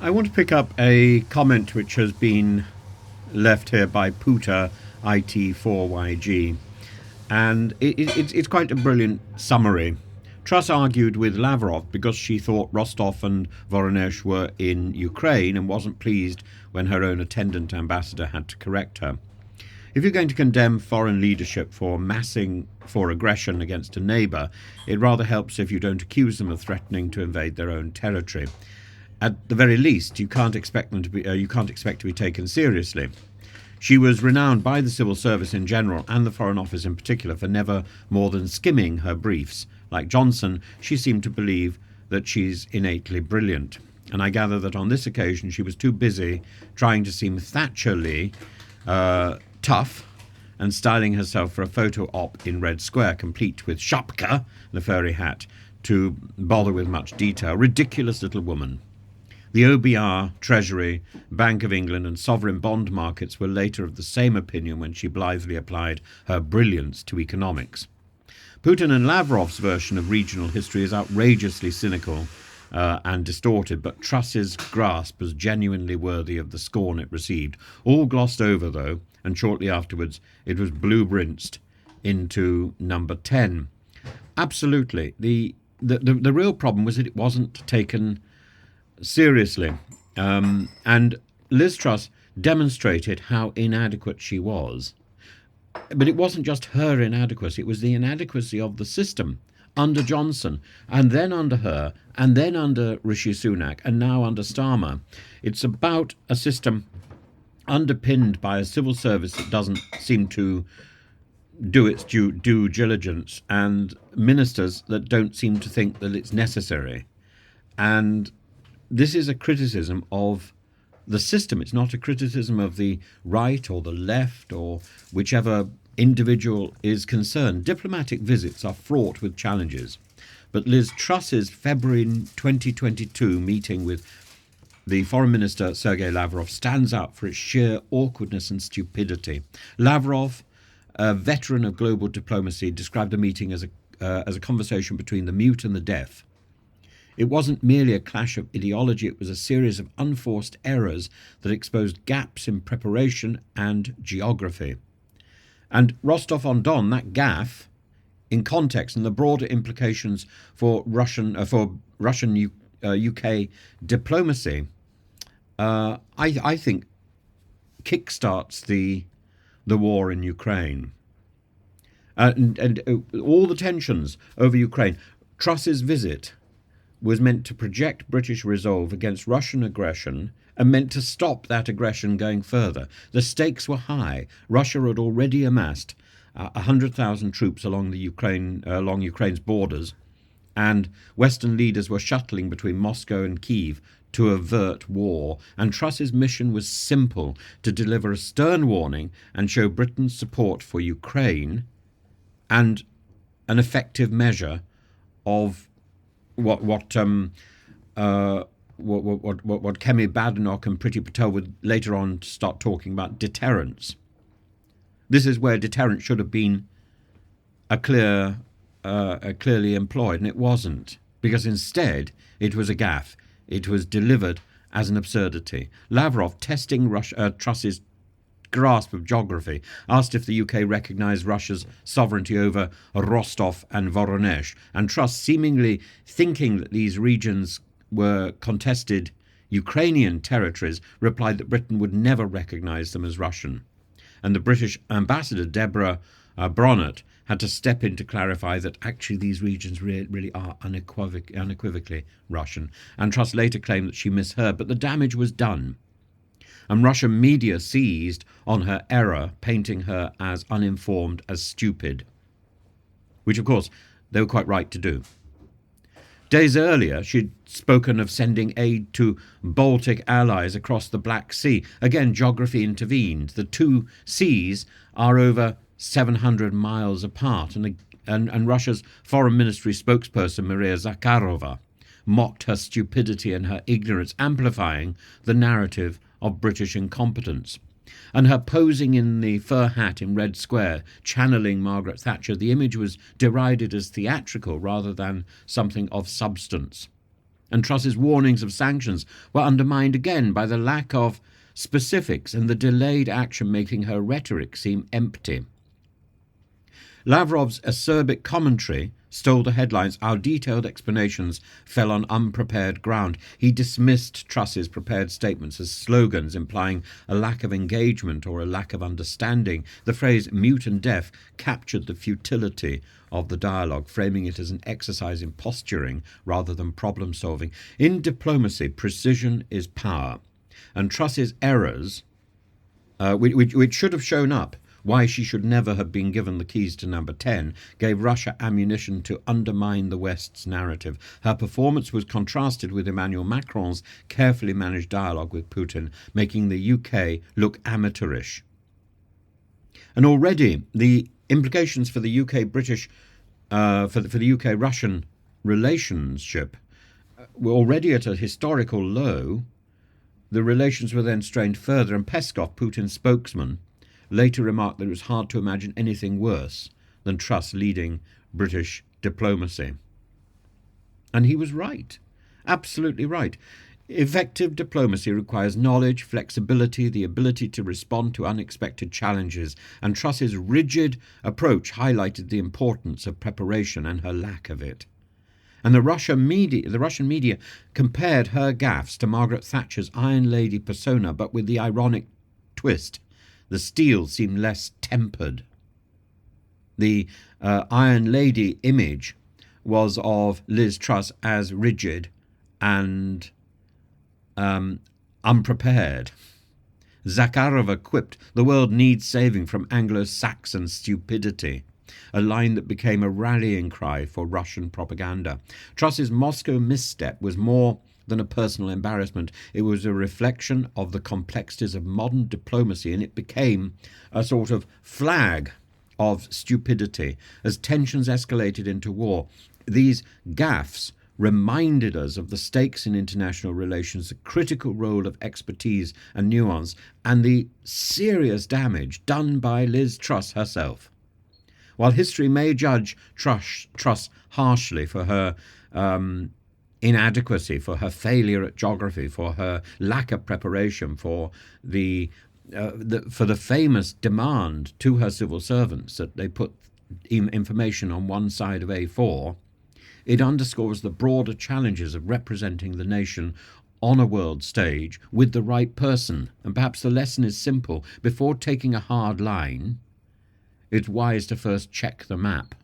I want to pick up a comment which has been left here by Puta IT4YG, and it's quite a brilliant summary. Truss argued with Lavrov because she thought Rostov and Voronezh were in Ukraine and wasn't pleased when her own attendant ambassador had to correct her. If you're going to condemn foreign leadership for massing for aggression against a neighbour, it rather helps if you don't accuse them of threatening to invade their own territory. At the very least, you can't expect to be taken seriously. She was renowned by the civil service in general and the Foreign Office in particular for never more than skimming her briefs. Like Johnson, she seemed to believe that she's innately brilliant. And I gather that on this occasion she was too busy trying to seem Thatcherly tough and styling herself for a photo op in Red Square, complete with shapka, the furry hat, to bother with much detail. Ridiculous little woman. The OBR, Treasury, Bank of England and sovereign bond markets were later of the same opinion when she blithely applied her brilliance to economics. Putin and Lavrov's version of regional history is outrageously cynical and distorted, but Truss's grasp was genuinely worthy of the scorn it received. All glossed over, though, and shortly afterwards it was blue-brinced into number 10. Absolutely. The real problem was that it wasn't taken seriously. And Liz Truss demonstrated how inadequate she was. But it wasn't just her inadequacy, it was the inadequacy of the system under Johnson, and then under her, and then under Rishi Sunak, and now under Starmer. It's about a system underpinned by a civil service that doesn't seem to do its due diligence, and ministers that don't seem to think that it's necessary. And this is a criticism of the system. It's not a criticism of the right or the left or whichever individual is concerned. Diplomatic visits are fraught with challenges. But Liz Truss's February 2022 meeting with the Foreign Minister Sergei Lavrov stands out for its sheer awkwardness and stupidity. Lavrov, a veteran of global diplomacy, described the meeting as a conversation between the mute and the deaf. It wasn't merely a clash of ideology, it was a series of unforced errors that exposed gaps in preparation and geography. And Rostov-on-Don, that gaffe, in context and the broader implications for Russian UK diplomacy, I think kickstarts the war in Ukraine. And all the tensions over Ukraine. Truss's visit was meant to project British resolve against Russian aggression and meant to stop that aggression going further. The stakes were high. Russia had already amassed 100,000 troops along Ukraine's borders, and Western leaders were shuttling between Moscow and Kyiv to avert war. And Truss's mission was simple: to deliver a stern warning and show Britain's support for Ukraine and an effective measure of what Kemi Badenoch and Priti Patel would later on start talking about: deterrence. This is where deterrence should have been clearly employed, and it wasn't, because instead it was a gaffe. It was delivered as an absurdity. Lavrov, testing Truss's grasp of geography, asked if the UK recognised Russia's sovereignty over Rostov and Voronezh, and Truss, seemingly thinking that these regions were contested Ukrainian territories, replied that Britain would never recognise them as Russian. And the British ambassador, Deborah Bronnett, had to step in to clarify that actually these regions really are unequivocally Russian. And Truss later claimed that she misheard, but the damage was done. And Russian media seized on her error, painting her as uninformed, as stupid, which of course they were quite right to do. Days earlier, she'd spoken of sending aid to Baltic allies across the Black Sea. Again, geography intervened. The two seas are over 700 miles apart, and Russia's foreign ministry spokesperson, Maria Zakharova, mocked her stupidity and her ignorance, amplifying the narrative of British incompetence. And her posing in the fur hat in Red Square, channeling Margaret Thatcher, the image was derided as theatrical rather than something of substance. And Truss's warnings of sanctions were undermined again by the lack of specifics and the delayed action, making her rhetoric seem empty. Lavrov's acerbic commentary stole the headlines. Our detailed explanations fell on unprepared ground. He dismissed Truss's prepared statements as slogans implying a lack of engagement or a lack of understanding. The phrase mute and deaf captured the futility of the dialogue, framing it as an exercise in posturing rather than problem solving. In diplomacy, precision is power, and Truss's errors, which should have shown up, why she should never have been given the keys to number 10, gave Russia ammunition to undermine the West's narrative. Her performance was contrasted with Emmanuel Macron's carefully managed dialogue with Putin, making the UK look amateurish. And already the implications for the UK-British, for the UK-Russian relationship were already at a historical low. The relations were then strained further, and Peskov, Putin's spokesman, later remarked that it was hard to imagine anything worse than Truss leading British diplomacy. And he was right, absolutely right. Effective diplomacy requires knowledge, flexibility, the ability to respond to unexpected challenges, and Truss's rigid approach highlighted the importance of preparation and her lack of it. And the Russian media compared her gaffes to Margaret Thatcher's Iron Lady persona, but with the ironic twist: the steel seemed less tempered. The Iron Lady image was of Liz Truss as rigid and unprepared. Zakharova quipped, "The world needs saving from Anglo-Saxon stupidity," a line that became a rallying cry for Russian propaganda. Truss's Moscow misstep was more than a personal embarrassment. It was a reflection of the complexities of modern diplomacy, and it became a sort of flag of stupidity as tensions escalated into war. These gaffes reminded us of the stakes in international relations, the critical role of expertise and nuance, and the serious damage done by Liz Truss herself. While history may judge Truss harshly for her inadequacy, for her failure at geography, for her lack of preparation, for the famous demand to her civil servants that they put information on one side of A4, it underscores the broader challenges of representing the nation on a world stage with the right person. And perhaps the lesson is simple: before taking a hard line, it's wise to first check the map.